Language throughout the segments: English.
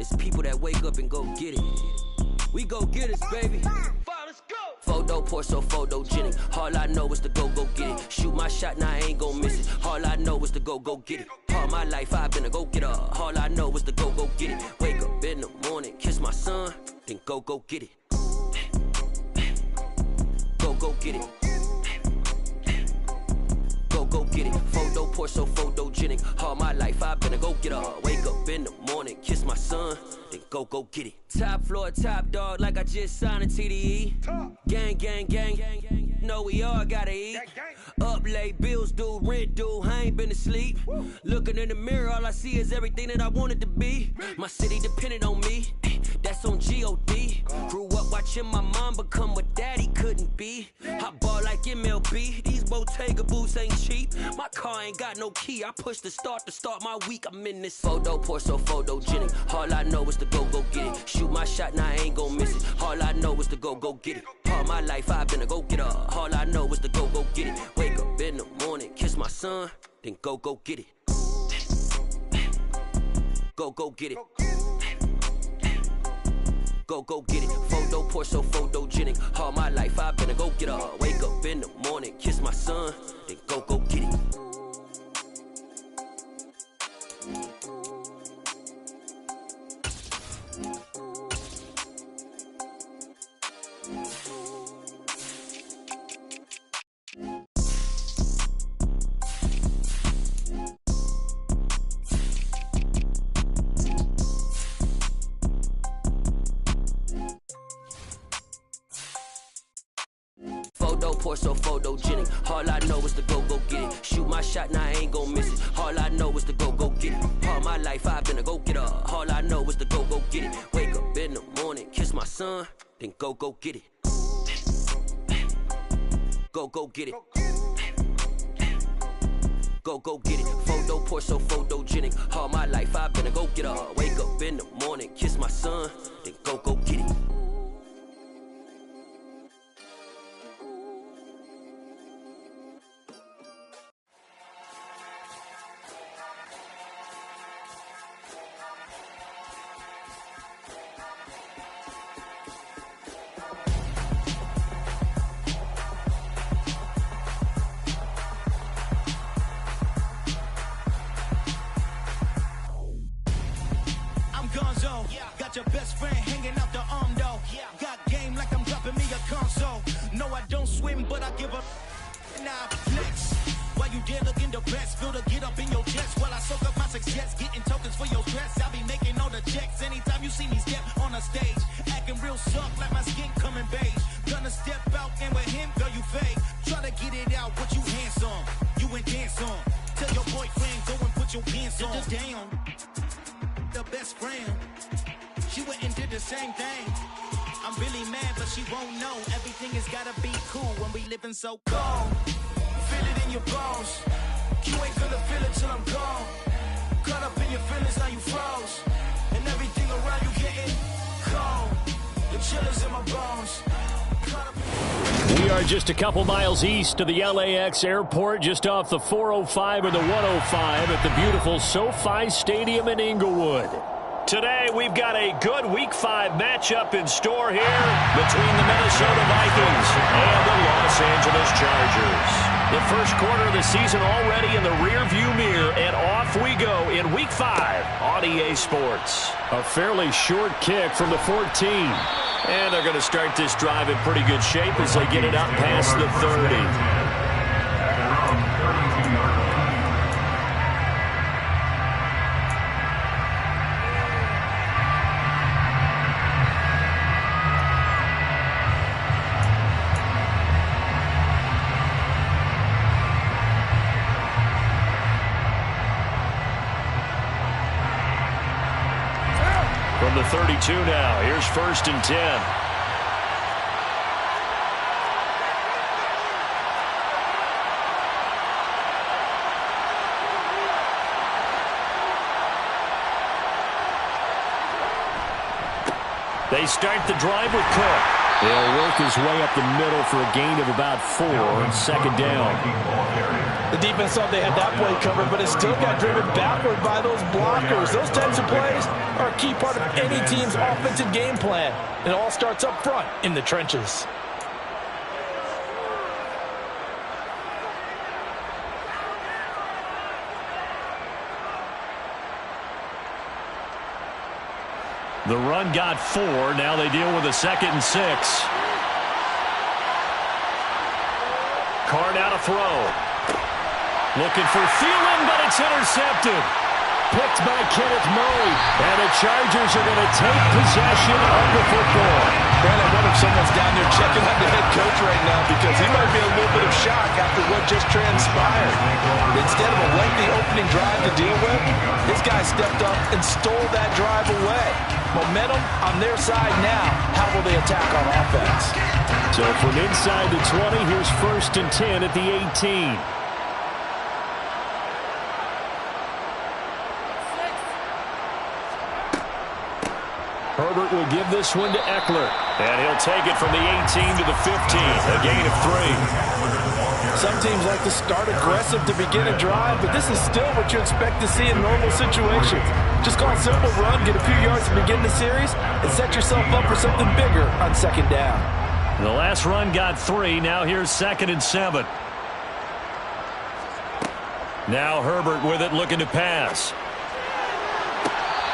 It's people that wake up and go get it. We go get it, baby. Let's go. Photo pour so photogenic. All I know is to go get it. Shoot my shot, now I ain't gon' miss it. All I know is to go get it. All my life I've been a go getter. All I know is to go get it. Wake up in the morning, kiss my son, then go get it. Go get it. Go get it. Photo pour so photogenic. All my life I've been a go getter. Wake up in the morning, kiss my son, then go get it. Top floor, top dog, like I just signed a TDE. Gang, gang, gang, gang. Know we all gotta eat. Up late, bills due, rent due. I ain't been asleep. Looking in the mirror, all I see is everything that I wanted to be. My city depended on me. That's on G.O.D. Grew up watching my mom become what daddy couldn't be. I ball like MLB. These Bottega boots ain't cheap. My car ain't got no key. I push the start to start my week. I'm in this photo pour so photogenic. All I know is to go get it. Shoot my shot, now I ain't gon' miss it. All I know is to go get it. All my life I've been a go getter. All I know is to go get it. Wake up in the morning, kiss my son, then go get it. Go get it. Go get it. Photo pour so photogenic. All my life I've been a go getter. Wake up in the morning, kiss my son, then go get it. Photo pour so photogenic. All I know is to go get it. Shoot my shot, now I ain't gon' miss it. All I know is to go get it. All my life I've been a go getter. All I know is to go get it. Wake up in the morning, kiss my son, then go get it. Go get it. Go get it. Photo pour so photogenic. All my life I've been a go getter. Wake up in the morning, kiss my son, then go get it. Got your best friend hanging out the arm though. Got game like I'm dropping me a console. No, I don't swim, but I give up. Now flex. While you there looking the best, feel the get up in your chest. While I soak up my success, getting tokens for your stress. I'll be making all the checks anytime you see me step on a stage. Acting real soft like my skin coming beige. Gonna step out and with him, girl, you fake. Try to get it out, what you handsome. You ain't dance on. Tell your boyfriend, go and put your pants on. Just down. The best friend. She went and did the same thing. I'm really mad, but she won't know. Everything has gotta be cool when we living so cold. Feel it in your bones. You ain't gonna feel it till I'm gone. Caught up in your feelings, now you froze. And everything around you getting cold. The chill is in my bones. We are just a couple miles east of the LAX airport, just off the 405 or the 105 at the beautiful SoFi Stadium in Inglewood. Today, we've got a good Week 5 matchup in store here between the Minnesota Vikings and the Los Angeles Chargers. The first quarter of the season already in the rearview mirror, and off we go in Week 5 on EA Sports. A fairly short kick from the 14. And they're going to start this drive in pretty good shape as they get it up past the 30. From the 32 now, here's 1st and 10. They start the drive with Cook. He'll work his way up the middle for a gain of about 4, second down. The defense thought they had that play covered, but it still got driven backward by those blockers. Those types of plays are a key part of any team's offensive game plan. It all starts up front in the trenches. The run got 4. Now they deal with a 2nd and 6. Carr now to throw. Looking for Thielen, but it's intercepted. Picked by Kenneth Murray. And the Chargers are going to take possession of the football. Man, I wonder if someone's down there checking on the head coach right now because he might be a little bit of shock after what just transpired. Instead of a lengthy opening drive to deal with, this guy stepped up and stole that drive away. Momentum on their side now. How will they attack on offense? So from inside the 20, here's 1st and 10 at the 18. Herbert will give this one to Eckler. And he'll take it from the 18 to the 15. A gain of 3. Some teams like to start aggressive to begin a drive, but this is still what you expect to see in normal situations. Just call a simple run, get a few yards to begin the series, and set yourself up for something bigger on 2nd down. The last run got 3. Now here's 2nd and 7. Now Herbert with it, looking to pass.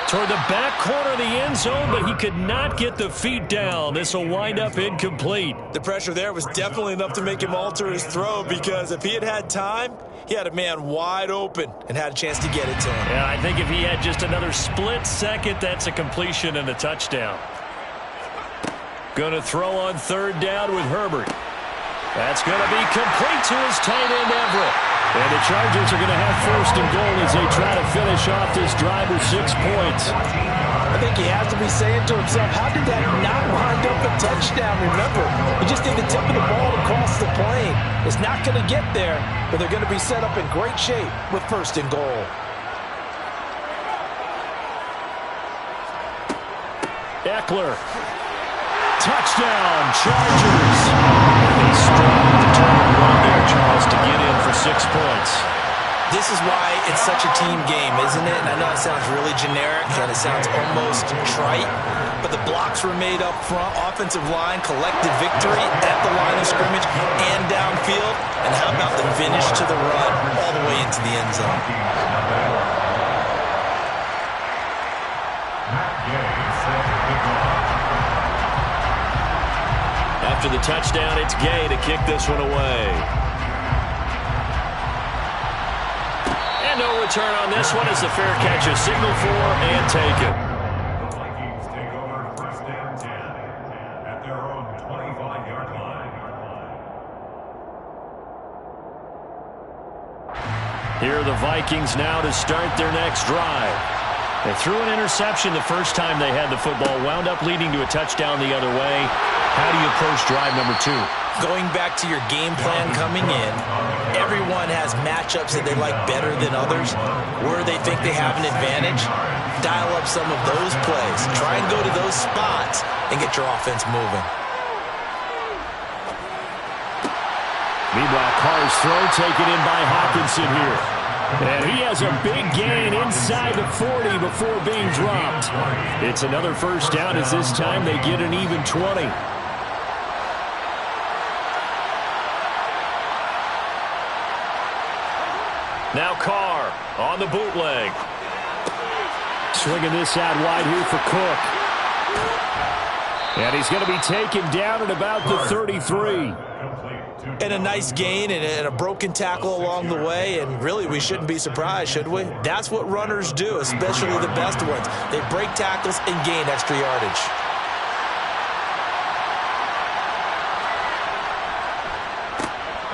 Toward the back corner of the end zone, but he could not get the feet down. This will wind up incomplete. The pressure there was definitely enough to make him alter his throw because if he had had time, he had a man wide open and had a chance to get it to him. Yeah, I think if he had just another split second, that's a completion and a touchdown. Going to throw on 3rd down with Herbert. That's going to be complete to his tight end, Everett. And the Chargers are going to have 1st and goal as they try to finish off this drive with 6 points. I think he has to be saying to himself, how did that not wind up a touchdown? Remember, he just did the tip of the ball across the plane. It's not going to get there, but they're going to be set up in great shape with 1st and goal. Eckler. Touchdown, Chargers. They struggled with the turnover run there, Charles, to get in for 6 points. This is why it's such a team game, isn't it? And I know it sounds really generic and it sounds almost trite, but the blocks were made up front. Offensive line collected victory at the line of scrimmage and downfield. And how about the finish to the run all the way into the end zone? After the touchdown, it's Gay to kick this one away. And no return on this one as the fair catch is signaled for and taken. The Vikings take over 1st and 10 at their own 25-yard line. Here are the Vikings now to start their next drive. They threw an interception the first time they had the football, wound up leading to a touchdown the other way. How do you approach drive number 2? Going back to your game plan coming in, everyone has matchups that they like better than others. Where they think they have an advantage, dial up some of those plays. Try and go to those spots and get your offense moving. Meanwhile, Carr's throw taken in by Hawkinson here. And he has a big gain inside the 40 before being dropped. It's another 1st down as this time they get an even 20. Now Carr on the bootleg. Swinging this out wide here for Cook. And he's going to be taken down at about the 33. And a nice gain and a broken tackle along the way, and really we shouldn't be surprised, should we? That's what runners do, especially the best ones. They break tackles and gain extra yardage.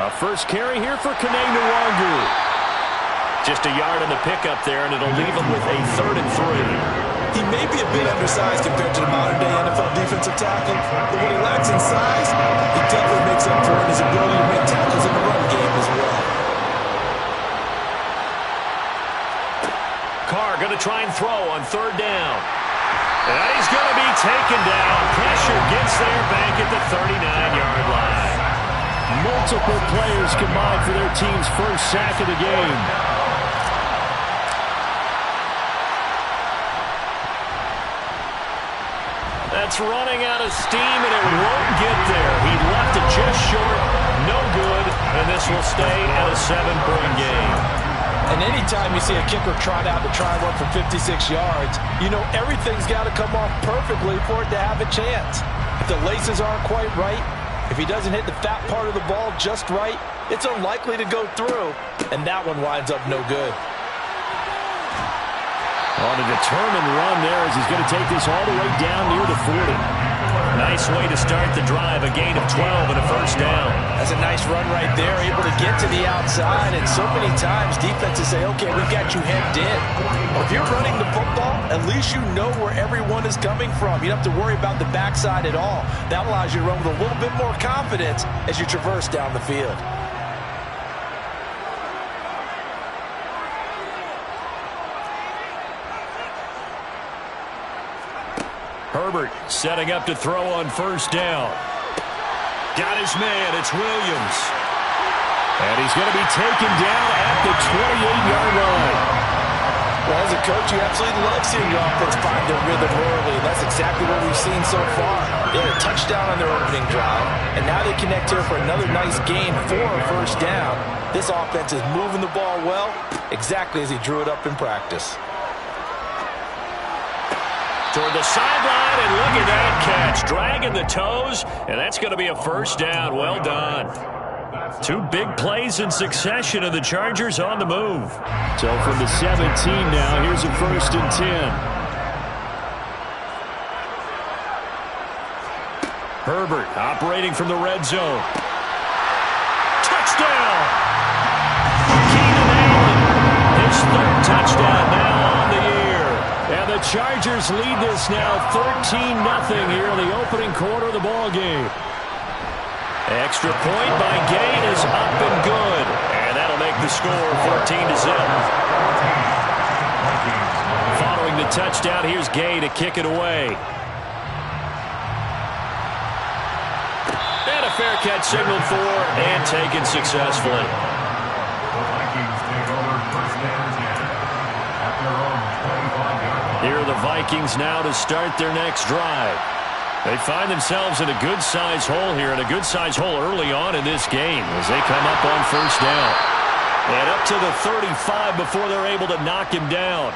A first carry here for Kene Nwangu. Just a yard on the pickup there, and it'll leave him with a 3rd and 3. He may be a bit undersized compared to the modern-day NFL defensive tackle, but what he lacks in size, he definitely makes up for it in his ability to make tackles in the run game as well. Carr going to try and throw on 3rd down. And he's going to be taken down. Pressure gets there back at the 39-yard line. Multiple players combined for their team's first sack of the game. That's running out of steam, and it won't get there. He left it just short. No good, and this will stay at a 7-point game. And anytime you see a kicker trot out to try and run for 56 yards, you know everything's got to come off perfectly for it to have a chance. If the laces aren't quite right, if he doesn't hit the fat part of the ball just right, it's unlikely to go through, and that one winds up no good. On a determined run there as he's going to take this all the way down near the 40. Nice way to start the drive, a gain of 12 and a first down. That's a nice run right there, able to get to the outside, and so many times defenses say, okay, we've got you hemmed in. Well, if you're running the football, at least you know where everyone is coming from. You don't have to worry about the backside at all. That allows you to run with a little bit more confidence as you traverse down the field. Herbert setting up to throw on first down. Got his man. It's Williams. And he's going to be taken down at the 28-yard line. Well, as a coach, you absolutely love seeing your offense find their rhythm early. That's exactly what we've seen so far. They had a touchdown on their opening drive, and now they connect here for another nice gain for a first down. This offense is moving the ball well, exactly as he drew it up in practice. Toward the sideline, and look at that catch. Dragging the toes, and that's going to be a first down. Well done. Two big plays in succession, and the Chargers on the move. So from the 17 now, here's a 1st and 10. Herbert operating from the red zone. Touchdown! Keenan Allen, his 3rd touchdown now on the year. And the Chargers lead this now 13-0 here in the opening quarter of the ball game. Extra point by Gain is up and good. And that'll make the score 14-0. Following the touchdown, here's Gay to kick it away. And a fair catch signaled for and taken successfully. The Vikings take over first and 10 at their own 25-yard line. Here are the Vikings now to start their next drive. They find themselves in a good-sized hole here, and a good-sized hole early on in this game as they come up on first down. And up to the 35 before they're able to knock him down.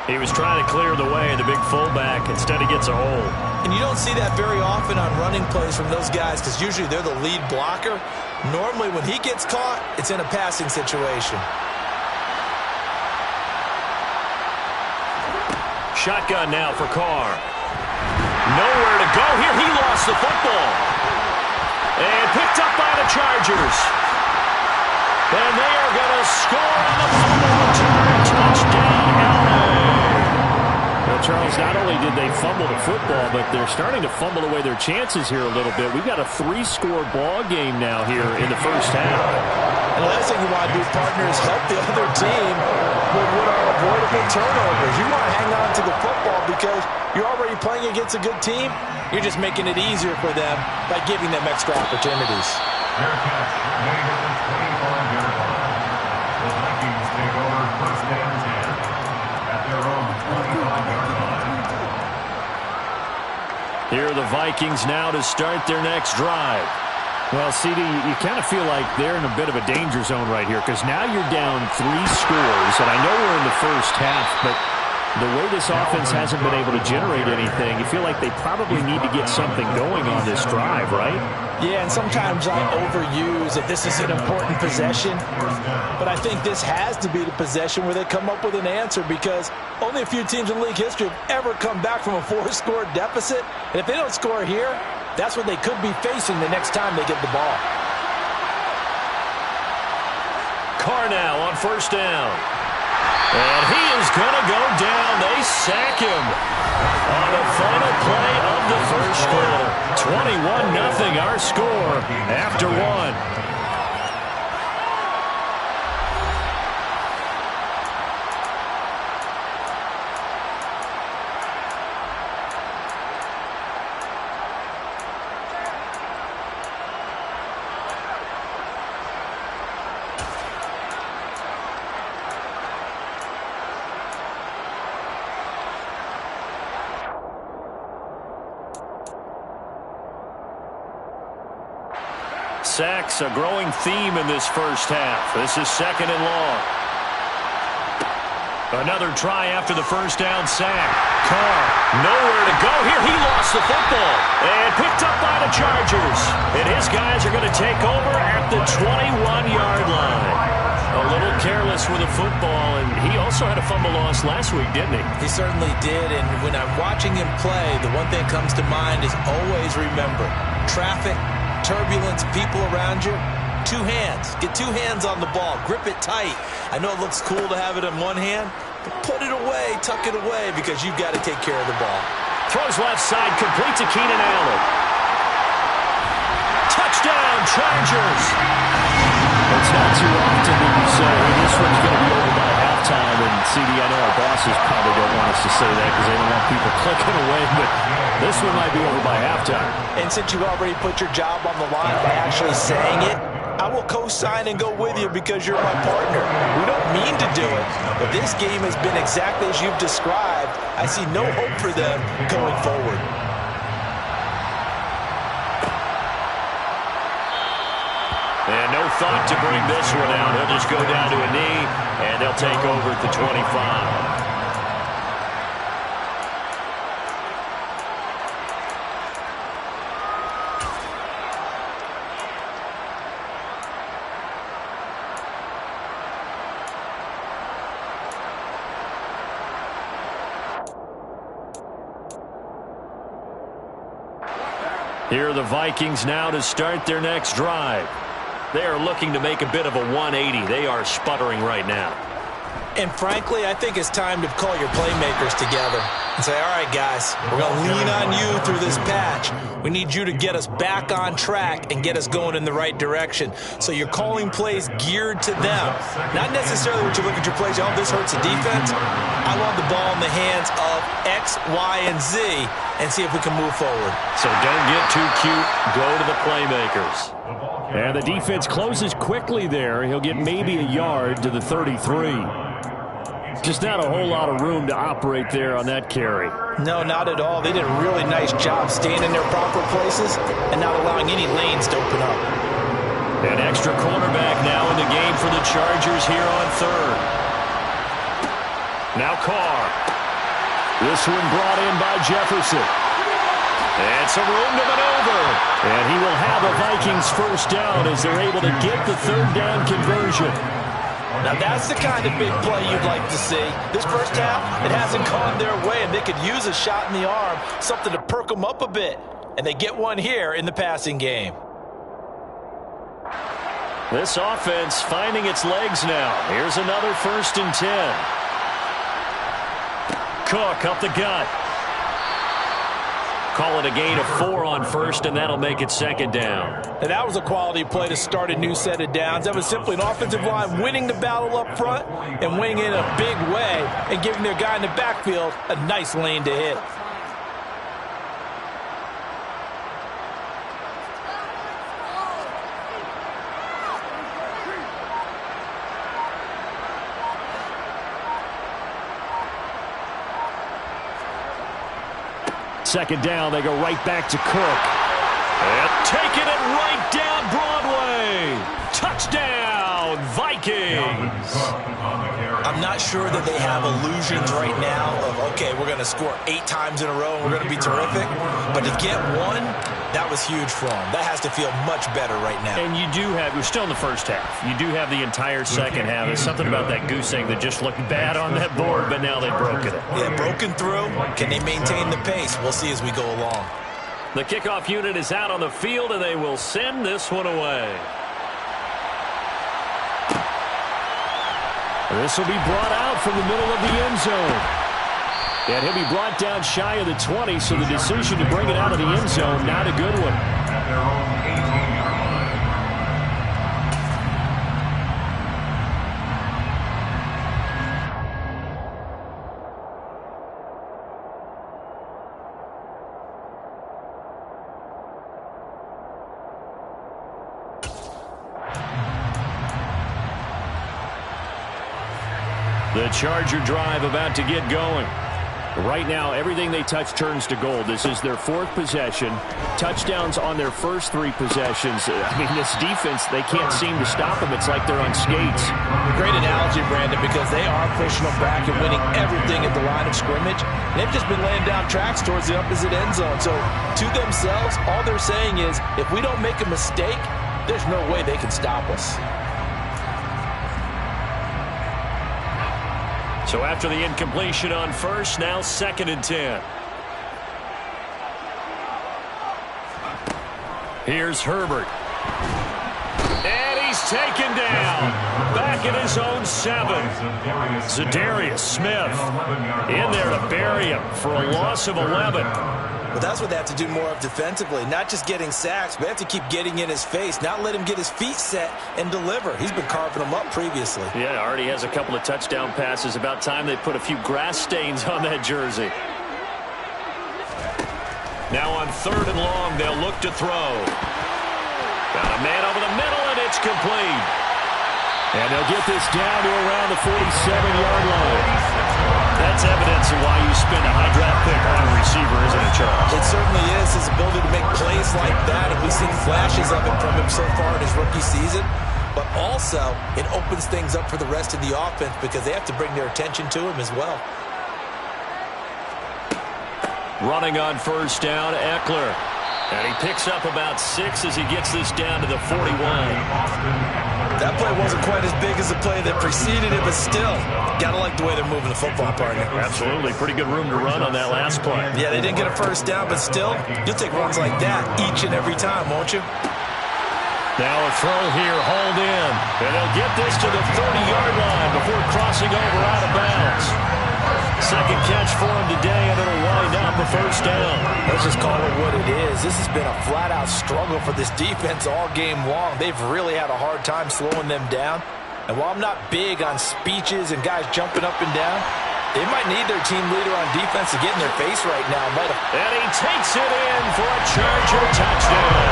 He was trying to clear the way, the big fullback. Instead, he gets a hole. And you don't see that very often on running plays from those guys because usually they're the lead blocker. Normally, when he gets caught, it's in a passing situation. Shotgun now for Carr. Nowhere to go here. He lost the football. And picked up by the Chargers. And they are going to score on the fumble return. Touchdown, LA. Well, Charles, not only did they fumble the football, but they're starting to fumble away their chances here a little bit. We've got a 3-score ball game now here in the first half. And the last thing you want to do, partner, is help the other team with what are avoidable turnovers. You want to hang on to the football because you're already playing against a good team. You're just making it easier for them by giving them extra opportunities. Fair catch made at the 25-yard line. The Vikings take over first and 10 at their own 25-yard line. Here are the Vikings now to start their next drive. Well, CD, you kind of feel like they're in a bit of a danger zone right here because now you're down 3 scores, and I know we're in the first half, but the way this offense hasn't been able to generate anything, you feel like they probably need to get something going on this drive, right? Yeah, and sometimes I overuse that this is an important possession, but I think this has to be the possession where they come up with an answer because only a few teams in league history have ever come back from a 4-score deficit, and if they don't score here, that's what they could be facing the next time they get the ball. Carr now on first down. And he is going to go down. They sack him on the final play of the first quarter. 21-0 our score after 1. Sacks a growing theme in this first half. This is 2nd and long. Another try after the first down sack. Carr, nowhere to go here. He lost the football and picked up by the Chargers. And his guys are going to take over at the 21-yard line. A little careless with the football, and he also had a fumble loss last week, didn't he? He certainly did, and when I'm watching him play, the one thing that comes to mind is always remember, traffic, turbulence, people around you, 2 hands. Get 2 hands on the ball. Grip it tight. I know it looks cool to have it in one hand, but put it away, tuck it away, because you've got to take care of the ball. Throws left side, complete to Keenan Allen. Touchdown, Chargers! It's not too often that you say, hey, this one's going to be over by halftime, and CD, I know our bosses probably don't want us to say that because they don't want people clicking away, but this one might be over by halftime. And since you already put your job on the line by actually saying it, I will co-sign and go with you because you're my partner. We don't mean to do it, but this game has been exactly as you've described. I see no hope for them going forward. And no thought to bring this one out. He'll just go down to a knee, and they'll take over at the 25. Here are the Vikings now to start their next drive. They are looking to make a bit of a 180. They are sputtering right now. And frankly, I think it's time to call your playmakers together and say, all right, guys, we're going to lean on you through this patch. We need you to get us back on track and get us going in the right direction. So you're calling plays geared to them. Not necessarily what you look at your plays, oh, this hurts the defense. I want the ball in the hands of X, Y, and Z and see if we can move forward. So don't get too cute. Go to the playmakers. And the defense closes quickly there. He'll get maybe a yard to the 33. Just not a whole lot of room to operate there on that carry. No, not at all. They did a really nice job staying in their proper places and not allowing any lanes to open up. An extra cornerback now in the game for the Chargers here on 3rd. Now Carr. This one brought in by Jefferson. And some room to maneuver. And he will have a Vikings first down as they're able to get the 3rd down conversion. Now that's the kind of big play you'd like to see. This first half, it hasn't gone their way, and they could use a shot in the arm, something to perk them up a bit. And they get one here in the passing game. This offense finding its legs now. Here's another 1st and 10. Cook up the gut. Call it a gain of 4 on 1st, and that'll make it 2nd down. And that was a quality play to start a new set of downs. That was simply an offensive line winning the battle up front and winning in a big way and giving their guy in the backfield a nice lane to hit. Second down, they go right back to Cook. And taking it right down Broadway. Touchdown, Vikings. I'm not sure that they have illusions right now of, okay, we're going to score 8 times in a row and we're going to be terrific. But to get one, that was huge for them. That has to feel much better right now. And you do have, we're still in the first half. You do have the entire second half. There's something about that goose egg that just looked bad on that board, but now they've broken it. Yeah, broken through. Can they maintain the pace? We'll see as we go along. The kickoff unit is out on the field, and they will send this one away. This will be brought out from the middle of the end zone. And he'll be brought down shy of the 20, so the decision to bring it out of the end zone, not a good one. At their own 18-yard The Charger drive about to get going. Right now, everything they touch turns to gold. This is their 4th possession. Touchdowns on their first 3 possessions. I mean, this defense, they can't seem to stop them. It's like they're on skates. Great analogy, Brandon, because they are pushing them back and winning everything at the line of scrimmage. They've just been laying down tracks towards the opposite end zone. So to themselves, all they're saying is, if we don't make a mistake, there's no way they can stop us. So after the incompletion on first, now 2nd and 10. Here's Herbert. And he's taken down. Back in his own 7. Zadarius Smith in there to bury him for a loss of 11. But that's what they have to do more of defensively, not just getting sacks, but they have to keep getting in his face, not let him get his feet set and deliver. He's been carving them up previously. Yeah, already has a couple of touchdown passes. About time they put a few grass stains on that jersey. Now on 3rd and long, they'll look to throw. Got a man over the middle, and it's complete. And they'll get this down to around the 47-yard line. That's evidence of why you spend a high draft pick on a receiver, isn't it, Charles? It certainly is. His ability to make plays like that, and we've seen flashes of it from him so far in his rookie season. But also, it opens things up for the rest of the offense because they have to bring their attention to him as well. Running on first down, Eckler. And he picks up about 6 as he gets this down to the 41. That play wasn't quite as big as the play that preceded it, but still, gotta like the way they're moving the football, partner. Absolutely. Pretty good room to run on that last play. Yeah, they didn't get a first down, but still, you'll take runs like that each and every time, won't you? Now a throw here, hauled in. And they'll get this to the 30-yard line before crossing over out of bounds. Second catch for him today, and it'll wind up a first down. Let's just call it what it is. This has been a flat-out struggle for this defense all game long. They've really had a hard time slowing them down. And while I'm not big on speeches and guys jumping up and down, they might need their team leader on defense to get in their face right now. And he takes it in for a Charger touchdown.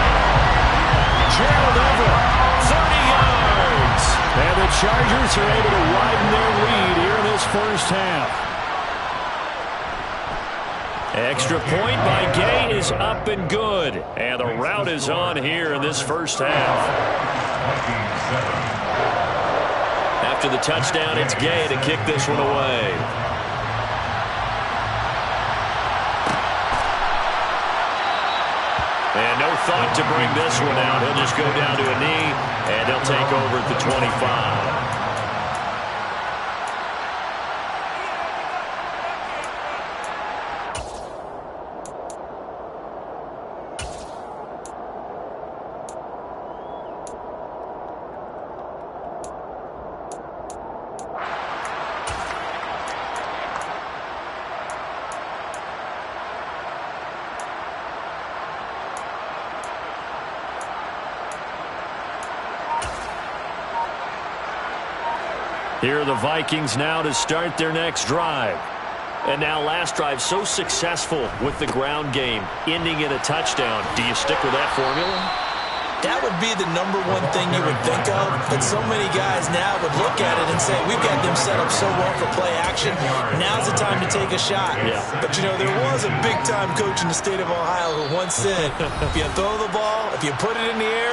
Gerald Everett, 30 yards. And the Chargers are able to widen their lead here in this first half. Extra point by Gay is up and good. And the route is on here in this first half. After the touchdown, it's Gay to kick this one away. And no thought to bring this one out. He'll just go down to a knee, and he'll take over at the 25. Here are the Vikings now to start their next drive. And now last drive so successful with the ground game, ending in a touchdown. Do you stick with that formula? That would be the number one thing you would think of. But so many guys now would look at it and say, we've got them set up so well for play action. Now's the time to take a shot. Yeah. But, you know, there was a big-time coach in the state of Ohio who once said, if you throw the ball, if you put it in the air,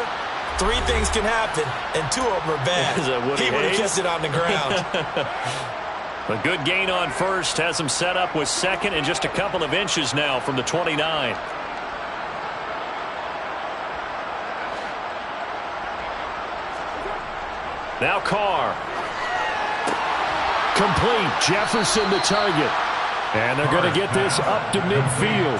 3 things can happen, and 2 of them are bad. He would have kept it on the ground. A good gain on first has him set up with second and just a couple of inches now from the 29. Now Carr. Complete. Jefferson the target. And they're going to get this up to midfield.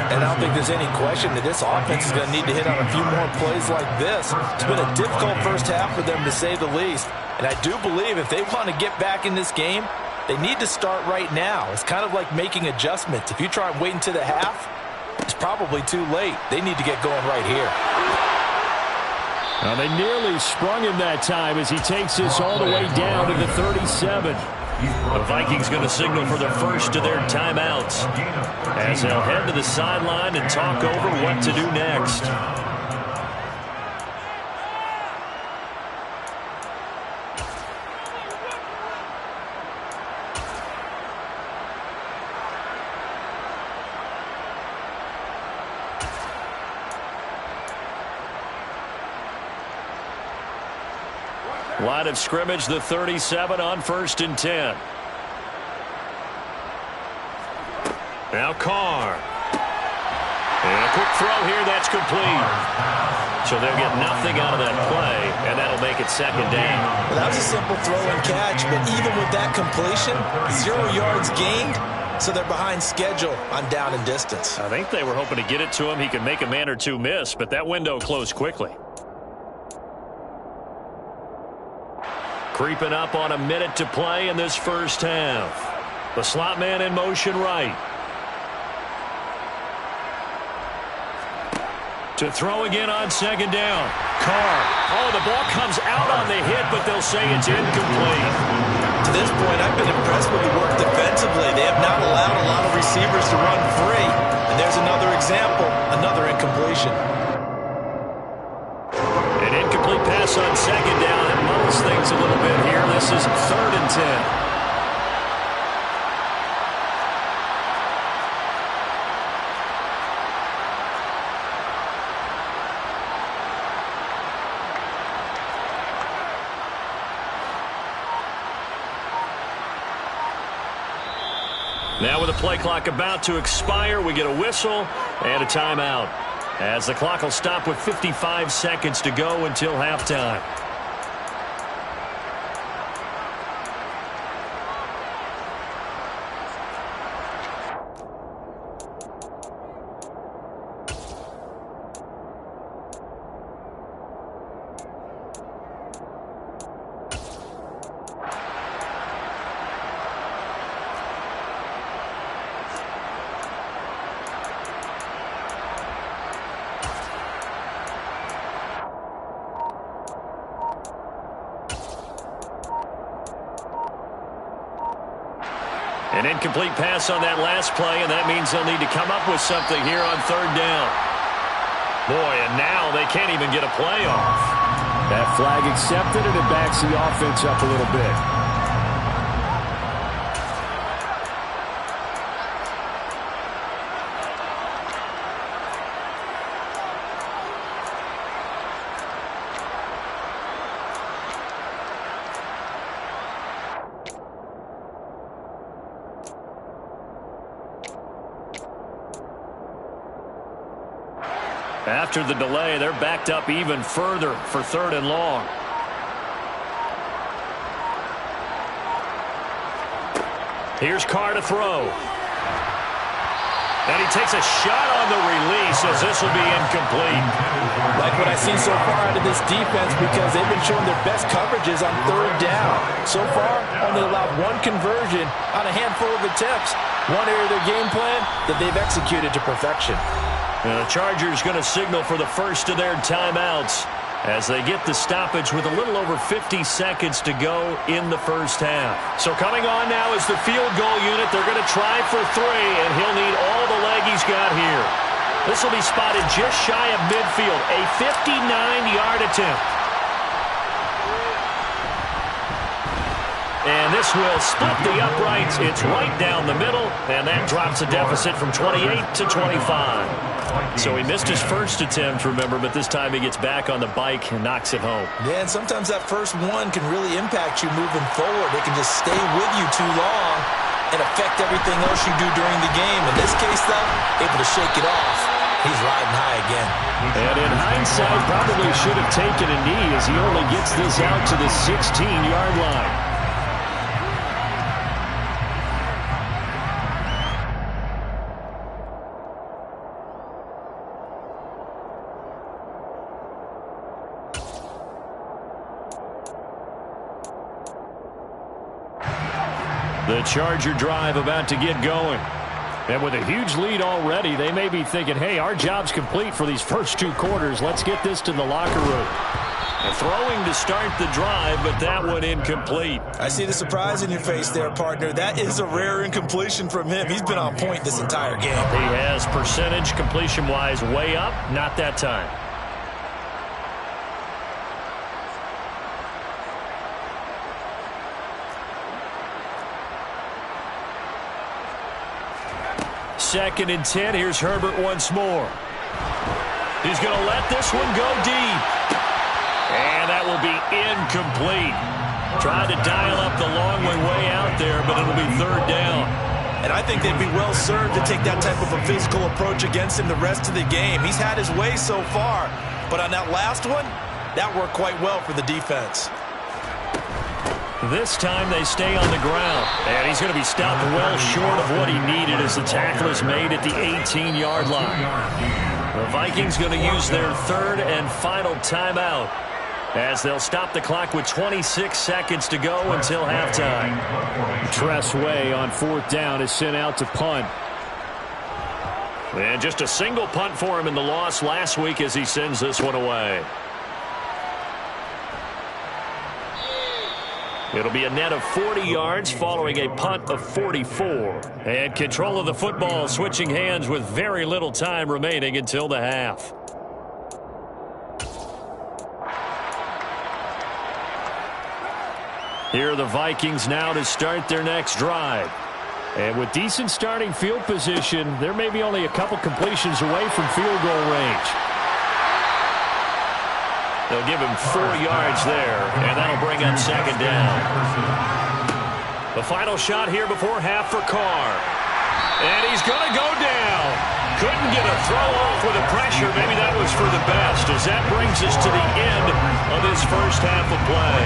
And I don't think there's any question that this offense is going to need to hit on a few more plays like this. It's been a difficult first half for them, to say the least. And I do believe if they want to get back in this game, they need to start right now. It's kind of like making adjustments. If you try and wait until the half, it's probably too late. They need to get going right here. Now they nearly sprung him that time as he takes this all the way down to the 37. The Vikings going to signal for the first of their timeouts as they'll head to the sideline and talk over what to do next. Line of scrimmage, the 37 on 1st and 10. Now Carr. And a quick throw here, that's complete. So they'll get nothing out of that play, and that'll make it 2nd down. Well, that was a simple throw and catch, but even with that completion, 0 yards gained, so they're behind schedule on down and distance. I think they were hoping to get it to him. He could make a man or two miss, but that window closed quickly. Creeping up on a minute to play in this first half. The slot man in motion right. To throw again on 2nd down. Carr. Oh, the ball comes out on the hit, but they'll say it's incomplete. To this point, I've been impressed with the work defensively. They have not allowed a lot of receivers to run free. And there's another example, another incompletion. An incomplete pass on 2nd down. That muddles things a little bit here. This is 3rd and 10. Now with the play clock about to expire, we get a whistle and a timeout, as the clock will stop with 55 seconds to go until halftime. An incomplete pass on that last play, and that means they'll need to come up with something here on 3rd down. Boy, and now they can't even get a play off. That flag accepted, and it backs the offense up a little bit. After the delay, they're backed up even further for 3rd and long. Here's Carr to throw. And he takes a shot on the release, as this will be incomplete. Like what I've seen so far out of this defense, because they've been showing their best coverages on 3rd down. So far, only allowed 1 conversion on a handful of attempts. One area of their game plan that they've executed to perfection. And the Chargers going to signal for the first of their timeouts as they get the stoppage with a little over 50 seconds to go in the first half. So coming on now is the field goal unit. They're going to try for 3, and he'll need all the leg he's got here. This will be spotted just shy of midfield, a 59-yard attempt. And this will split the uprights. It's right down the middle, and that drops a deficit from 28 to 25. So he missed his first attempt, remember, but this time he gets back on the bike and knocks it home. Yeah, and sometimes that first one can really impact you moving forward. It can just stay with you too long and affect everything else you do during the game. In this case, though, able to shake it off. He's riding high again. And in hindsight, probably should have taken a knee as he only gets this out to the 16-yard line. The Charger drive about to get going. And with a huge lead already, they may be thinking, hey, our job's complete for these first 2 quarters. Let's get this to the locker room. And throwing to start the drive, but that one incomplete. I see the surprise in your face there, partner. That is a rare incompletion from him. He's been on point this entire game. He has percentage completion-wise way up, not that time. Second and 10. Here's Herbert once more. He's going to let this one go deep. And that will be incomplete. Tried to dial up the long way out there, but it'll be third down. And I think they'd be well served to take that type of a physical approach against him the rest of the game. He's had his way so far, but on that last one, that worked quite well for the defense. This time they stay on the ground, and he's going to be stopped well short of what he needed as the tackle is made at the 18-yard line. The Vikings going to use their third and final timeout as they'll stop the clock with 26 seconds to go until halftime. Tress Way on fourth down is sent out to punt. And just a single punt for him in the loss last week as he sends this one away. It'll be a net of 40 yards following a punt of 44. And control of the football switching hands with very little time remaining until the half. Here are the Vikings now to start their next drive. And with decent starting field position, there may be only a couple completions away from field goal range. They'll give him 4 yards there, and that'll bring up second down. The final shot here before half for Carr. And he's going to go down. Couldn't get a throw off with the pressure. Maybe that was for the best, as that brings us to the end of this first half of play.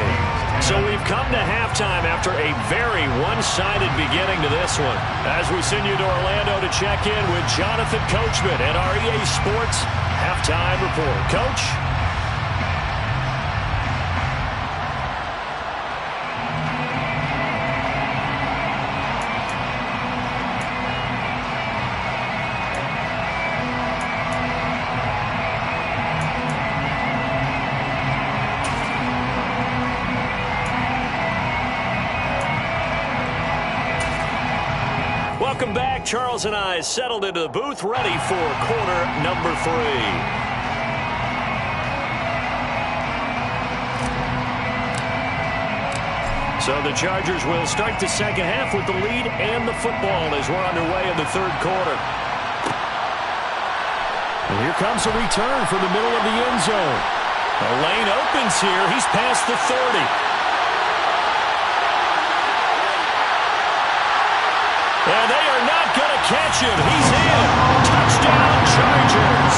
So we've come to halftime after a very one-sided beginning to this one. As we send you to Orlando to check in with Jonathan Coachman at our EA Sports Halftime Report. Coach? Welcome back. Charles and I settled into the booth, ready for quarter number 3. So the Chargers will start the second half with the lead and the football as we're underway in the third quarter. And here comes a return from the middle of the end zone. The lane opens here. He's past the 30. And they are not going to catch him. He's in. Touchdown, Chargers.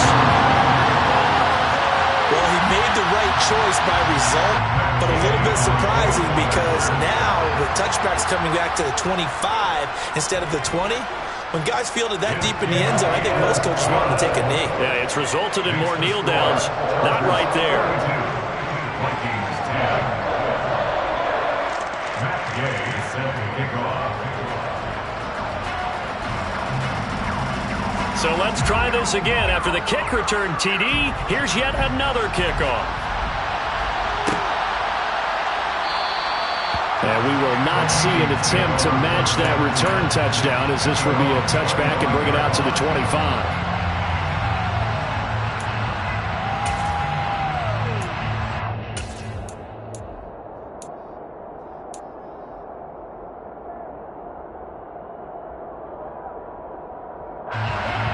Well, he made the right choice by result, but a little bit surprising because now with touchbacks coming back to the 25 instead of the 20, when guys fielded that deep in the end zone, I think most coaches want to take a knee. Yeah, it's resulted in more kneel downs. Not right there. Vikings 10. Matt Gay set to kick off. So let's try this again. After the kick return TD, here's yet another kickoff. And we will not see an attempt to match that return touchdown, as this will be a touchback and bring it out to the 25.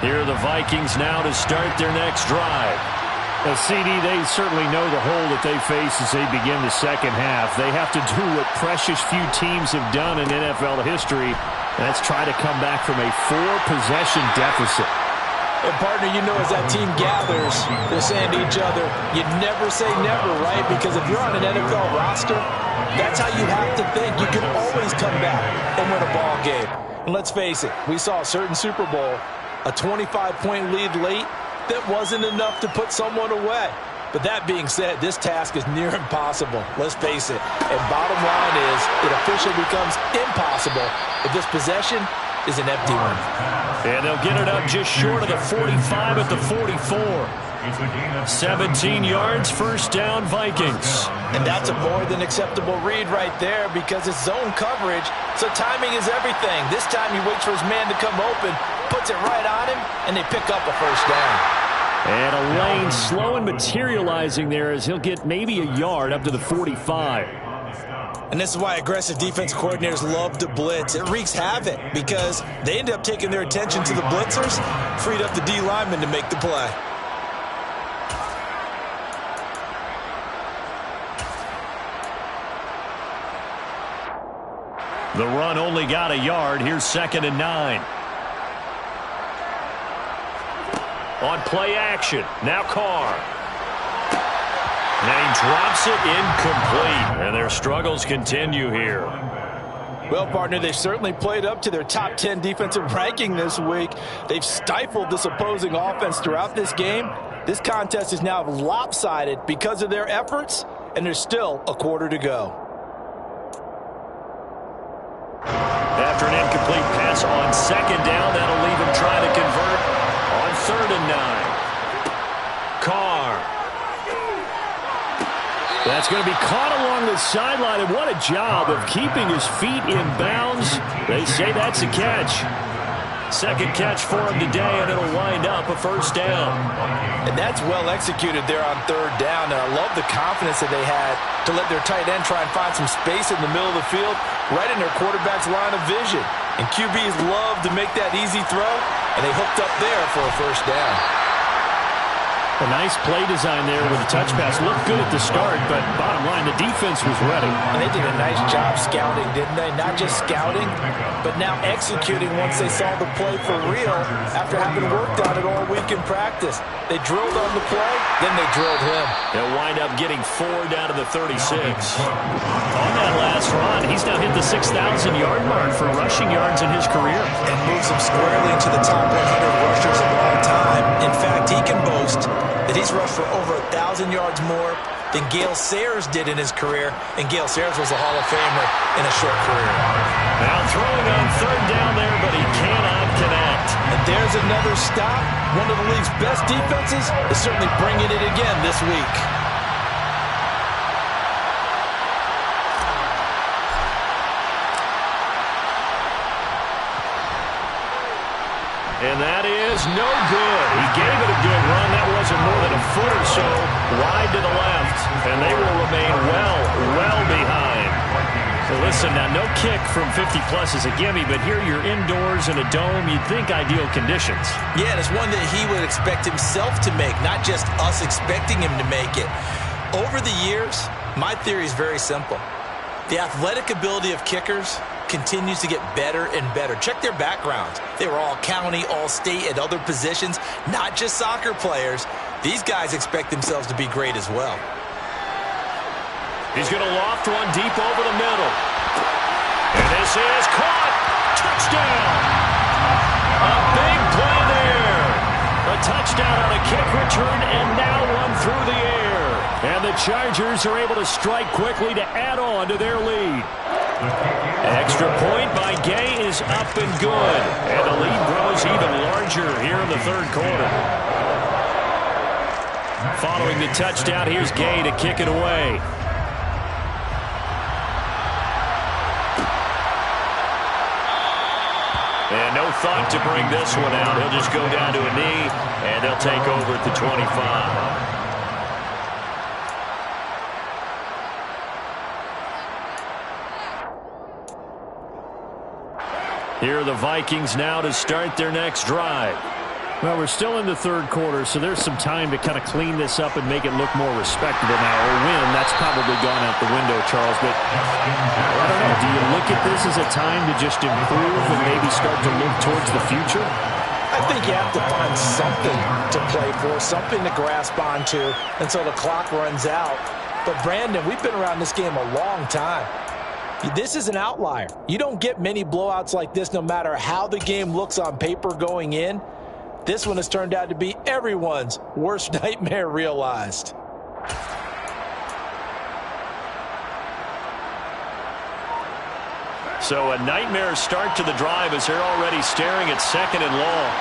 Here are the Vikings now to start their next drive. CD, they certainly know the hole that they face as they begin the second half. They have to do what precious few teams have done in NFL history, and that's try to come back from a 4-possession deficit. And partner, you know, as that team gathers, they're saying to each other, you never say never, right? Because if you're on an NFL roster, that's how you have to think. You can always come back and win a ball game. And let's face it, we saw a certain Super Bowl, a 25-point lead late, that wasn't enough to put someone away. But that being said, this task is near impossible. Let's face it. And bottom line is, it officially becomes impossible if this possession is an empty one. And they'll get it up just short of the 45 at the 44. 17 yards, first down, Vikings. And that's a more than acceptable read right there because it's zone coverage, so timing is everything. This time he waits for his man to come open, puts it right on him, and they pick up a first down. And a lane slow and materializing there as he'll get maybe a yard up to the 45. And this is why aggressive defense coordinators love to blitz. It wreaks havoc because they end up taking their attention to the blitzers, freed up the D lineman to make the play. The run only got a yard. Here's 2nd and 9. On play action. Now Carr. And he drops it incomplete. And their struggles continue here. Well, partner, they've certainly played up to their top 10 defensive ranking this week. They've stifled this opposing offense throughout this game. This contest is now lopsided because of their efforts, and there's still a quarter to go. After an incomplete pass on 2nd down, that'll leave him trying to convert on 3rd and 9. Carr. That's going to be caught along the sideline, and what a job of keeping his feet in bounds. They say that's a catch. 2nd catch for him today, and it'll wind up a 1st down. And that's well executed there on 3rd down, and I love the confidence that they had to let their tight end try and find some space in the middle of the field, right in their quarterback's line of vision. And QBs love to make that easy throw, and they hooked up there for a 1st down. A nice play design there with a touch pass. Looked good at the start, but bottom line, the defense was ready. And they did a nice job scouting, didn't they? Not just scouting, but now executing once they saw the play for real after having worked on it all week in practice. They drilled on the play, then they drilled him. They'll wind up getting 4 down to the 36. On that last run, he's now hit the 6,000-yard mark for rushing yards in his career. And moves him squarely into the top 100 rushers of all time. In fact, he can boast that he's rushed for over 1,000 yards more than Gale Sayers did in his career, and Gale Sayers was a Hall of Famer in a short career. Now throwing on 3rd down there, but he cannot connect. And there's another stop. One of the league's best defenses is certainly bringing it again this week. And that is no good. He gave it a good run. That wasn't more than a foot or so wide to the left. And they will remain well behind. So listen, now no kick from 50-plus is a gimme, but here you're indoors in a dome. You'd think ideal conditions. Yeah, and it's one that he would expect himself to make, not just us expecting him to make it. Over the years, my theory is very simple. The athletic ability of kickers continues to get better and better. Check their backgrounds. They were all county, all state at other positions, not just soccer players. These guys expect themselves to be great as well. He's going to loft one deep over the middle. And this is caught. Touchdown. A big play there. A touchdown on a kick return and now one through the air. And the Chargers are able to strike quickly to add on to their lead. Extra point by Gay is up and good. And the lead grows even larger here in the 3rd quarter. Following the touchdown, here's Gay to kick it away. And no thought to bring this one out. He'll just go down to a knee, and they'll take over at the 25. Here are the Vikings now to start their next drive. Well, we're still in the 3rd quarter, so there's some time to kind of clean this up and make it look more respectable now. Or win, that's probably gone out the window, Charles. But I don't know, do you look at this as a time to just improve and maybe start to look towards the future? I think you have to find something to play for, something to grasp onto until the clock runs out. But, Brandon, we've been around this game a long time. This is an outlier. You don't get many blowouts like this no matter how the game looks on paper going in. This one has turned out to be everyone's worst nightmare realized. So a nightmare start to the drive as they're already staring at 2nd and long.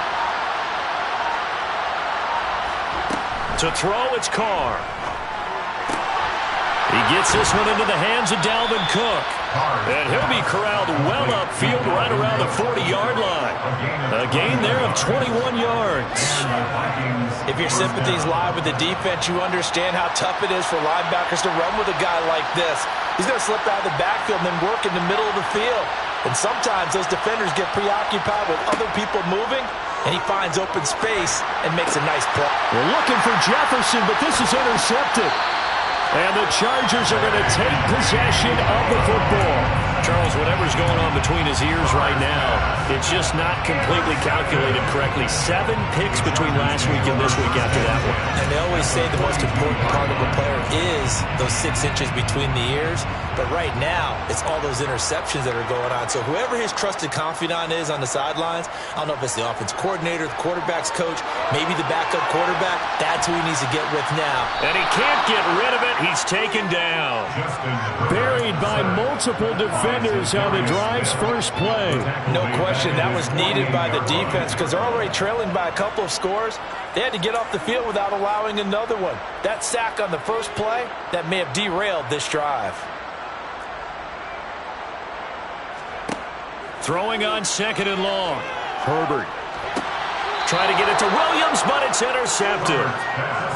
To throw, it's Carr. He gets this one into the hands of Dalvin Cook. And he'll be corralled well upfield right around the 40-yard line. A gain there of 21 yards. If your sympathies lie with the defense, you understand how tough it is for linebackers to run with a guy like this. He's going to slip out of the backfield and then work in the middle of the field. And sometimes those defenders get preoccupied with other people moving, and he finds open space and makes a nice play. We're looking for Jefferson, but this is intercepted. And the Chargers are going to take possession of the football. Charles, whatever's going on between his ears right now, it's just not completely calculated correctly. 7 picks between last week and this week after that one. And they always say the most important part of a player is those 6 inches between the ears. But right now, it's all those interceptions that are going on. So whoever his trusted confidant is on the sidelines, I don't know if it's the offense coordinator, the quarterback's coach, maybe the backup quarterback, that's who he needs to get with now. And he can't get rid of it. He's taken down. Buried by multiple defenders on the drive's first play. No question, that was needed by the defense because they're already trailing by a couple of scores. They had to get off the field without allowing another one. That sack on the first play, that may have derailed this drive. Throwing on 2nd and long. Herbert. Trying to get it to Williams, but it's intercepted.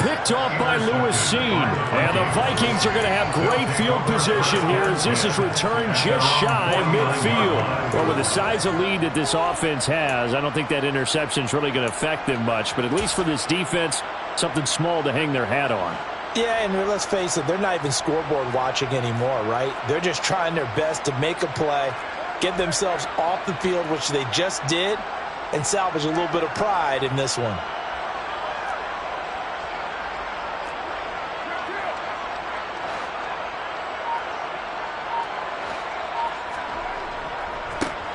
Picked off by Lewis Seen. And the Vikings are going to have great field position here as this is returned just shy of midfield. Well, with the size of lead that this offense has, I don't think that interception is really going to affect them much. But at least for this defense, something small to hang their hat on. Yeah, and let's face it, they're not even scoreboard watching anymore, right? They're just trying their best to make a play, get themselves off the field, which they just did, and salvage a little bit of pride in this one.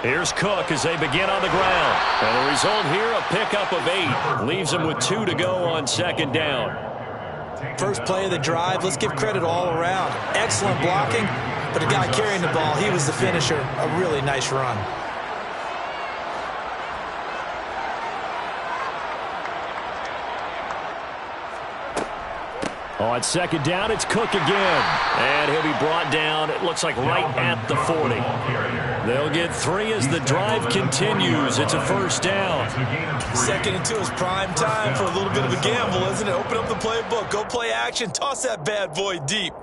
Here's Cook as they begin on the ground. And the result here, a pickup of 8. Leaves them with 2 to go on 2nd down. First play of the drive, let's give credit all around. Excellent blocking, but the guy carrying the ball, he was the finisher. A really nice run. On 2nd down, it's Cook again. And he'll be brought down, it looks like right at the 40. They'll get 3 as the drive continues. It's a 1st down. 2nd and 2 is prime time for a little bit of a gamble, isn't it? Open up the playbook, go play action, toss that bad boy deep.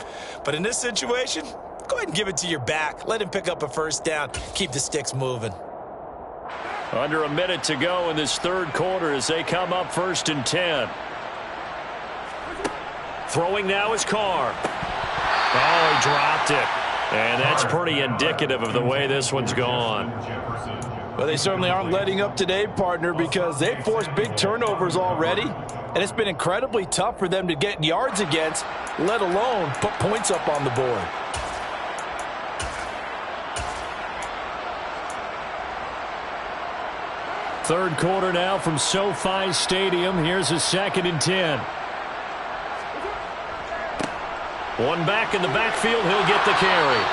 But in this situation, go ahead and give it to your back. Let him pick up a 1st down. Keep the sticks moving. Under a minute to go in this 3rd quarter as they come up 1st and 10. Throwing now is Carr. Oh, he dropped it. And that's pretty indicative of the way this one's gone. Well, they certainly aren't letting up today, partner, because they've forced big turnovers already. And it's been incredibly tough for them to get yards against, let alone put points up on the board. Third quarter now from SoFi Stadium. Here's a 2nd and 10. One back in the backfield. He'll get the carry.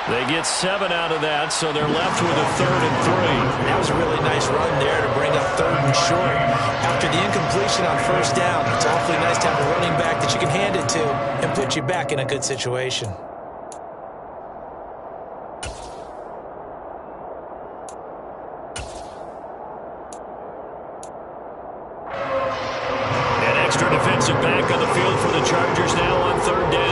They get 7 out of that, so they're left with a 3rd and 3. That was a really nice run there to bring up 3rd and short. After the incompletion on 1st down, it's awfully nice to have a running back that you can hand it to and put you back in a good situation. An extra defensive back on the field for the Chargers now on 3rd down.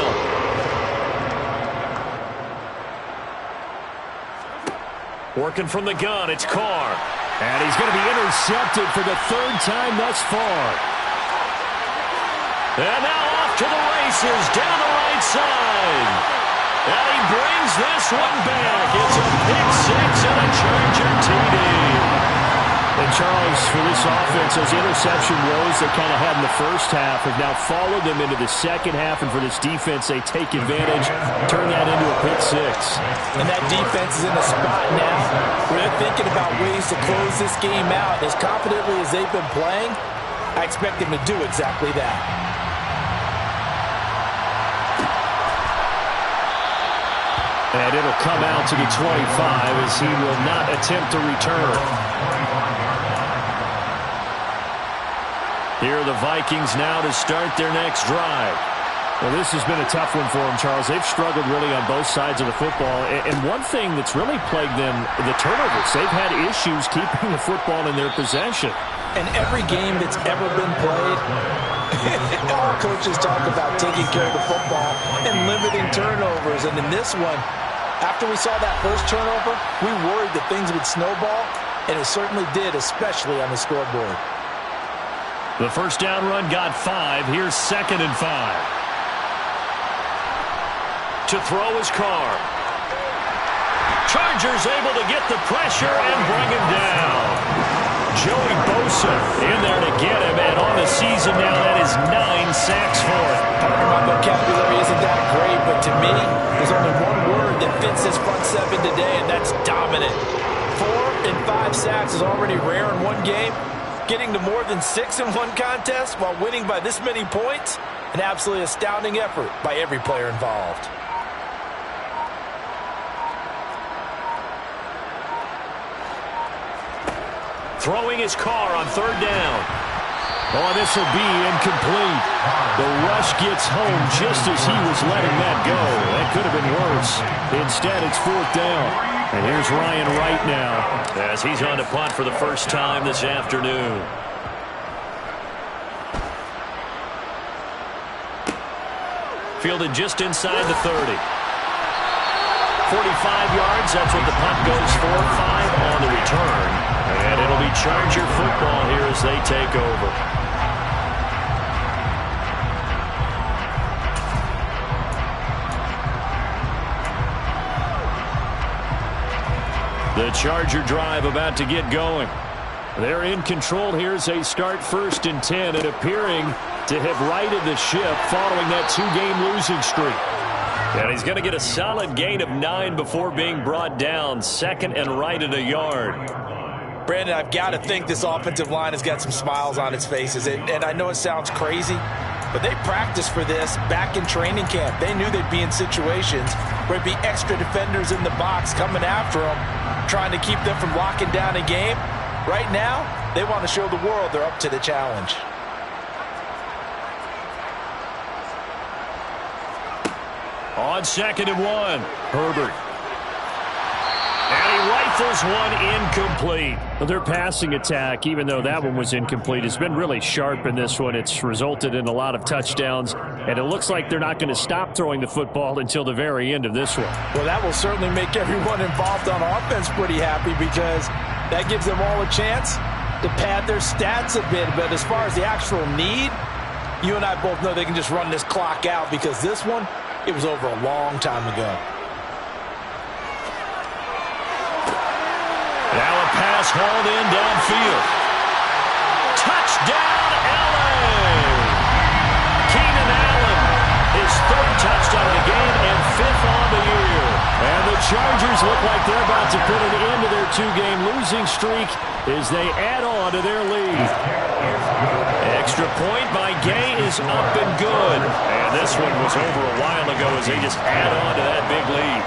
Working from the gun, it's Carr. And he's going to be intercepted for the 3rd time thus far. And now off to the races down the right side. And he brings this one back. It's a pick 6 and a Charger TD. And Charles, for this offense, those interception woes they kind of had in the first half have now followed them into the second half. And for this defense, they take advantage, turn that into a pick 6. And that defense is in a spot now where they're thinking about ways to close this game out. As confidently as they've been playing, I expect them to do exactly that. And it'll come out to the 25 as he will not attempt to return. Here are the Vikings now to start their next drive. Well, this has been a tough one for them, Charles. They've struggled really on both sides of the football. And one thing that's really plagued them, the turnovers. They've had issues keeping the football in their possession. And every game that's ever been played, all coaches talk about taking care of the football and limiting turnovers. And in this one, after we saw that first turnover, we worried that things would snowball, and it certainly did, especially on the scoreboard. The first down run got 5. Here's 2nd and 5. To throw is Carr. Chargers able to get the pressure and bring him down. Joey Bosa in there to get him, and on the season now, that is 9 sacks for him. Partner, my vocabulary isn't that great, but to me, there's only one word that fits this front seven today, and that's dominant. 4 and 5 sacks is already rare in one game. Getting to more than 6 in one contest while winning by this many points, an absolutely astounding effort by every player involved. Throwing his car on 3rd down. Oh, this will be incomplete. The rush gets home just as he was letting that go. That could have been worse. Instead, it's 4th down. And here's Ryan Wright now as he's on to punt for the first time this afternoon. Fielded just inside the 30. 45 yards, that's what the punt goes for. 5 on the return. And it'll be Charger football here as they take over. The Charger drive about to get going. They're in control here as they start 1st and 10 and appearing to have righted the ship following that 2-game losing streak. And he's going to get a solid gain of 9 before being brought down. 2nd and right at a yard. Brandon, I've got to think this offensive line has got some smiles on its faces. And I know it sounds crazy, but they practiced for this back in training camp. They knew they'd be in situations where it'd be extra defenders in the box coming after them, trying to keep them from locking down a game. Right now, they want to show the world they're up to the challenge. On 2nd and 1, Herbert. And he rifles one incomplete. Well, their passing attack, even though that one was incomplete, has been really sharp in this one. It's resulted in a lot of touchdowns, and it looks like they're not going to stop throwing the football until the very end of this one. Well, that will certainly make everyone involved on offense pretty happy because that gives them all a chance to pad their stats a bit. But as far as the actual need, you and I both know they can just run this clock out because this one, it was over a long time ago. Now a pass hauled in downfield. Touchdown, LA! Keenan Allen, his 3rd touchdown of the game and 5th on the year. And the Chargers look like they're about to put an end to their 2-game losing streak as they add on to their lead. Extra point by Gay is up and good. And this one was over a while ago as they just add on to that big lead.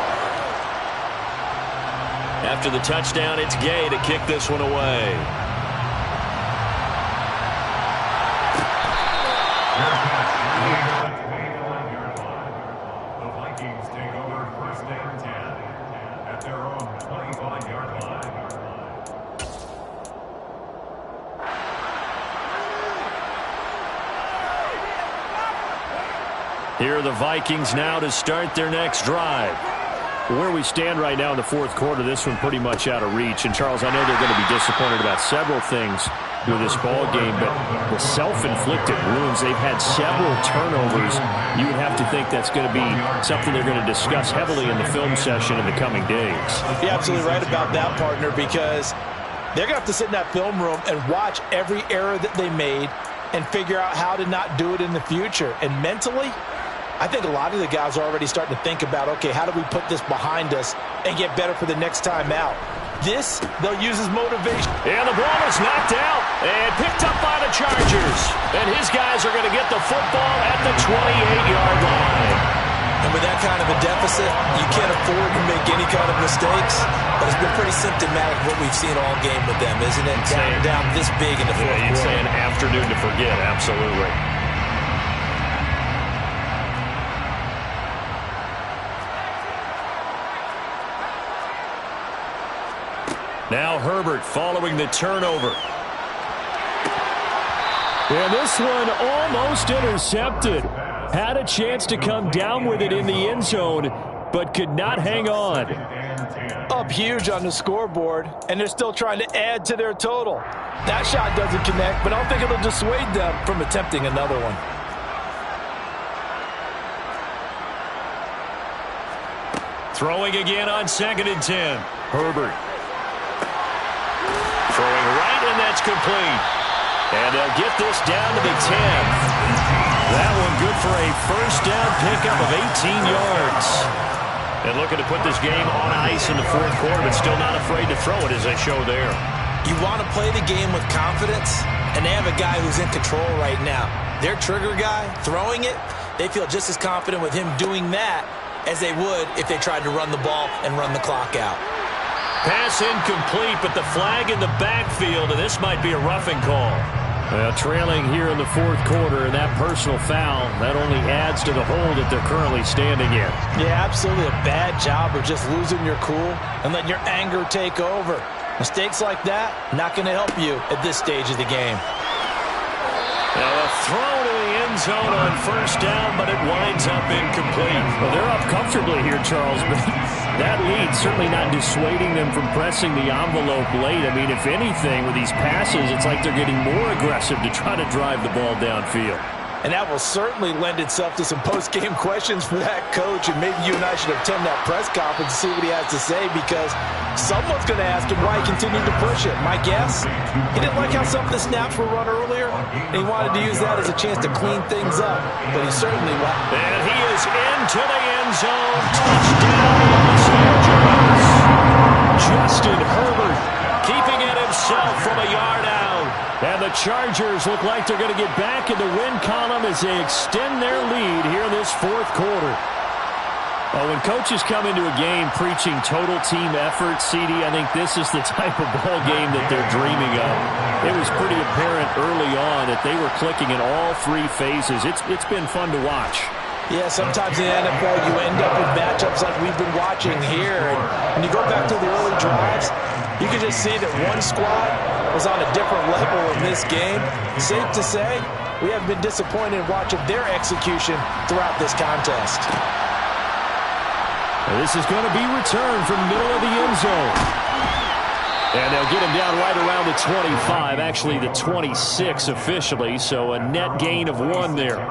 After the touchdown, it's Gay to kick this one away. The Vikings take over 1st and 10 at their own 25-yard line. Here are the Vikings now to start their next drive. Where we stand right now in the 4th quarter, this one pretty much out of reach. And, Charles, I know they're going to be disappointed about several things with this ball game, but the self-inflicted wounds, they've had several turnovers. You would have to think that's going to be something they're going to discuss heavily in the film session in the coming days. You're absolutely right about that, partner, because they're going to have to sit in that film room and watch every error that they made and figure out how to not do it in the future. And mentally, I think a lot of the guys are already starting to think about, okay, how do we put this behind us and get better for the next time out? This, they'll use as motivation. And the ball is knocked out and picked up by the Chargers. And his guys are going to get the football at the 28-yard line. And with that kind of a deficit, you can't afford to make any kind of mistakes. But it's been pretty symptomatic of what we've seen all game with them, isn't it? Down this big in the 4th quarter. You'd say an afternoon to forget, absolutely. Now Herbert following the turnover. And this one almost intercepted. Had a chance to come down with it in the end zone, but could not hang on. Up huge on the scoreboard, and they're still trying to add to their total. That shot doesn't connect, but I don't think it'll dissuade them from attempting another one. Throwing again on 2nd and 10. Herbert. Throwing right, and that's complete. And they'll get this down to the 10. That one good for a first down pickup of 18 yards. And looking to put this game on ice in the 4th quarter, but still not afraid to throw it as they show there. You want to play the game with confidence, and they have a guy who's in control right now. Their trigger guy, throwing it, they feel just as confident with him doing that as they would if they tried to run the ball and run the clock out. Pass incomplete, but the flag in the backfield, and this might be a roughing call. Well, trailing here in the 4th quarter, and that personal foul, that only adds to the hole that they're currently standing in. Yeah, absolutely a bad job of just losing your cool and letting your anger take over. Mistakes like that, not going to help you at this stage of the game. Now a throw to the end zone on first down, but it winds up incomplete. Well, they're up comfortably here, Charles, but that lead certainly not dissuading them from pressing the envelope late. I mean, if anything, with these passes, it's like they're getting more aggressive to try to drive the ball downfield. And that will certainly lend itself to some post-game questions for that coach, and maybe you and I should attend that press conference and see what he has to say, because someone's going to ask him why he continued to push it. My guess, he didn't like how some of the snaps were run earlier, and he wanted to use that as a chance to clean things up, but he certainly won't. And he is into the end zone. Touchdown, Justin Herbert keeping it himself from a yard out. And the Chargers look like they're going to get back in the win column as they extend their lead here in this 4th quarter. Well, when coaches come into a game preaching total team effort, CD, I think this is the type of ball game that they're dreaming of. It was pretty apparent early on that they were clicking in all 3 phases. It's been fun to watch. Yeah, sometimes in the NFL you end up with matchups like we've been watching here. And when you go back to the early drives, you can just see that one squad was on a different level in this game. Safe to say, we have been disappointed in watching their execution throughout this contest. This is going to be returned from the middle of the end zone. And they'll get him down right around the 25, actually the 26 officially, so a net gain of 1 there.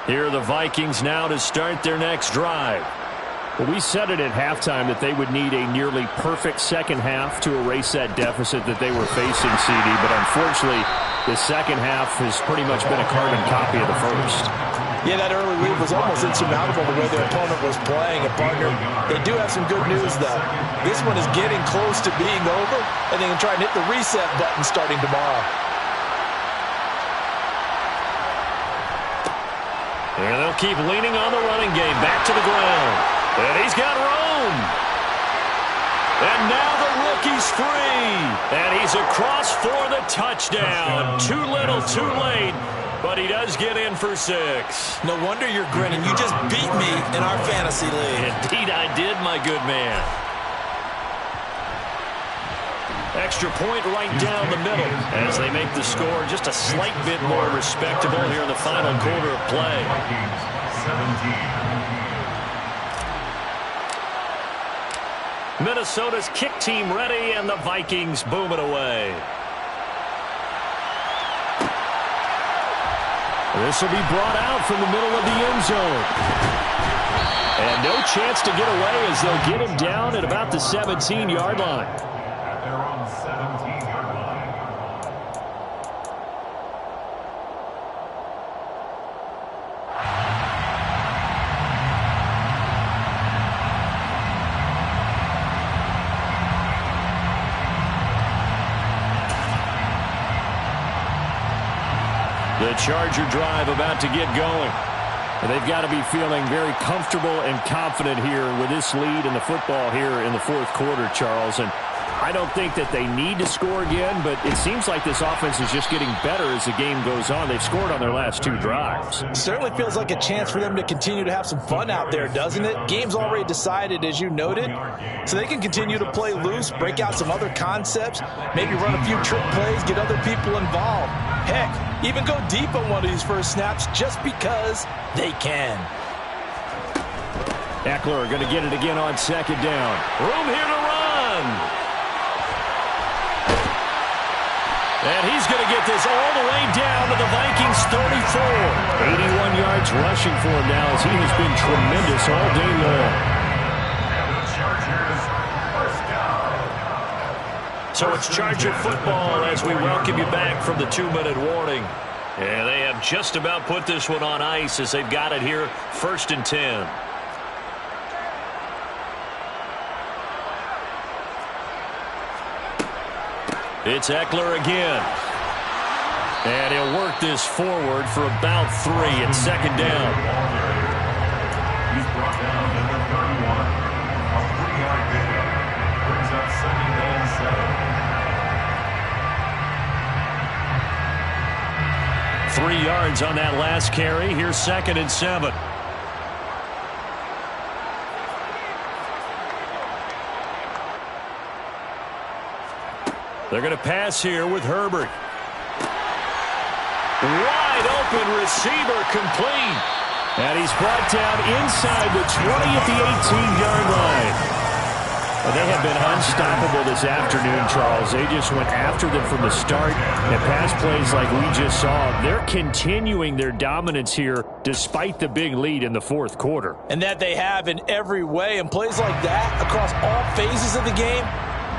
Here are the Vikings now to start their next drive. Well, we said it at halftime that they would need a nearly perfect second half to erase that deficit that they were facing, CD, but unfortunately, the second half has pretty much been a carbon copy of the first. Yeah, that early lead was almost insurmountable the way their opponent was playing. And, partner, they do have some good news, though. This one is getting close to being over, and they can try and hit the reset button starting tomorrow. And they'll keep leaning on the running game. Back to the ground. And he's got room. And now the rookie's free. And he's across for the touchdown. Too little, too late. But he does get in for 6. No wonder you're grinning. You just beat me in our fantasy league. Indeed I did, my good man. Extra point right down the middle as they make the score just a slight bit more respectable here in the final quarter of play. Minnesota's kick team ready, and the Vikings boom it away. This will be brought out from the middle of the end zone. And no chance to get away as they'll get him down at about the 17-yard line. They're on 17-yard line. The Charger drive about to get going. They've got to be feeling very comfortable and confident here with this lead in the football here in the 4th quarter, Charles. And I don't think that they need to score again, but it seems like this offense is just getting better as the game goes on. They've scored on their last 2 drives. Certainly feels like a chance for them to continue to have some fun out there, doesn't it? Game's already decided, as you noted, so they can continue to play loose, break out some other concepts, maybe run a few trick plays, get other people involved. Heck, even go deep on one of these first snaps just because they can. Eckler going to get it again on second down. Room here to run. And he's going to get this all the way down to the Vikings 34. 81 yards rushing for him now as he has been tremendous all day long. So it's Charger football as we welcome you back from the 2-minute warning. And they have just about put this one on ice as they've got it here, 1st and 10. It's Eckler again. And he'll work this forward for about 3 at second down. He's brought down number 31. A 3-yard pickup. Brings up 2nd and 7. 3 yards on that last carry. Here's 2nd and 7. They're going to pass here with Herbert. Wide open receiver complete. And he's brought down inside the 20 at the 18-yard line. Well, they have been unstoppable this afternoon, Charles. They just went after them from the start. And pass plays like we just saw, they're continuing their dominance here despite the big lead in the 4th quarter. And that they have in every way. And plays like that across all phases of the game,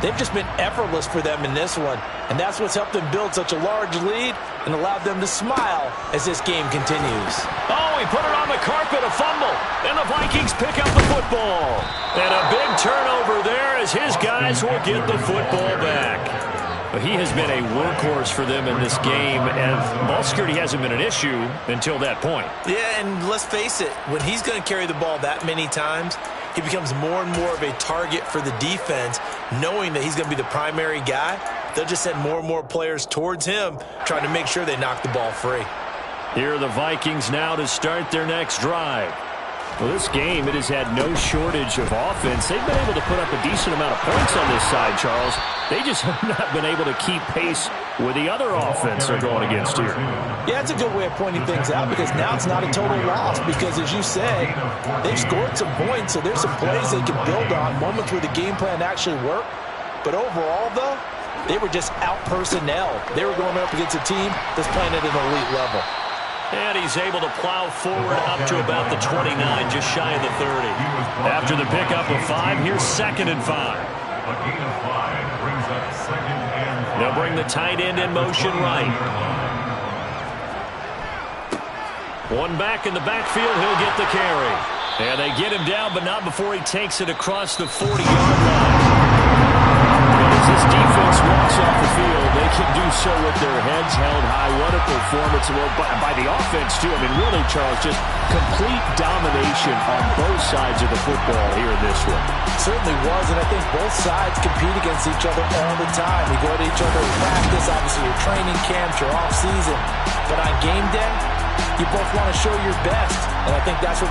they've just been effortless for them in this one. And that's what's helped them build such a large lead and allowed them to smile as this game continues. Oh, he put it on the carpet, a fumble. And the Vikings pick up the football. And a big turnover there as his guys will get the football back. But he has been a workhorse for them in this game, and ball security hasn't been an issue until that point. Yeah, and let's face it, when he's going to carry the ball that many times, he becomes more and more of a target for the defense, knowing that he's going to be the primary guy. They'll just send more and more players towards him, trying to make sure they knock the ball free. Here are the Vikings now to start their next drive. Well, this game, it has had no shortage of offense. They've been able to put up a decent amount of points on this side, Charles. They just have not been able to keep pace with the other offense they're going against here. Yeah, it's a good way of pointing things out because now it's not a total loss because, as you said, they've scored some points, so there's some plays they can build on, moments where the game plan actually worked. But overall, though, they were just out-personnel. They were going up against a team that's playing at an elite level. And he's able to plow forward up to about the 29, just shy of the 30. After the pickup of 5, here's 2nd and 5. A gain of 5 brings up 2nd and 5. They'll bring the tight end in motion right. One back in the backfield, he'll get the carry. And they get him down, but not before he takes it across the 40-yard line. As this defense walks off the field, they can do so with their heads held high. What a performance by the offense, too. I mean, really, Charles, just complete domination on both sides of the football here in this one. Certainly was, and I think both sides compete against each other all the time. We go to each other in practice, obviously your training camps, your off-season. But on game day, you both want to show your best, and I think that's what we